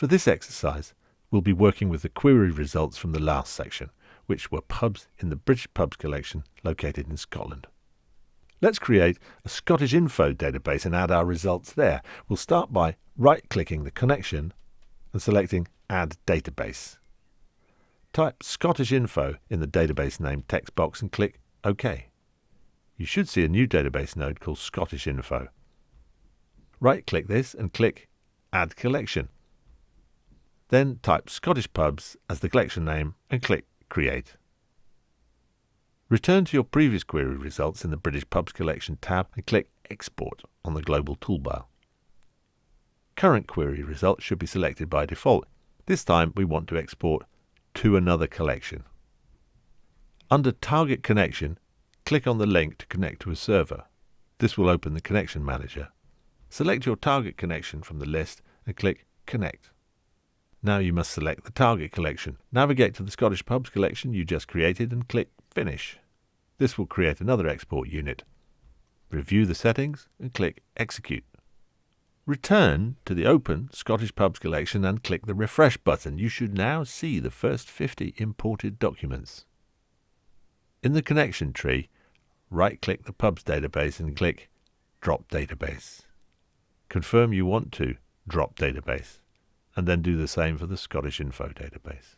For this exercise, we'll be working with the query results from the last section, which were pubs in the British Pubs collection located in Scotland. Let's create a Scottish Info database and add our results there. We'll start by right-clicking the connection and selecting Add Database. Type Scottish Info in the database name text box and click OK. You should see a new database node called Scottish Info. Right-click this and click Add Collection. Then type Scottish Pubs as the collection name and click Create. Return to your previous query results in the British Pubs Collection tab and click Export on the global toolbar. Current query results should be selected by default. This time we want to export to another collection. Under Target Connection, click on the link to connect to a server. This will open the Connection Manager. Select your target connection from the list and click Connect. Now you must select the target collection. Navigate to the Scottish Pubs collection you just created and click Finish. This will create another export unit. Review the settings and click Execute. Return to the open Scottish Pubs collection and click the Refresh button. You should now see the first 50 imported documents. In the connection tree, right-click the Pubs database and click Drop Database. Confirm you want to drop database, and then do the same for the Scottish Info database.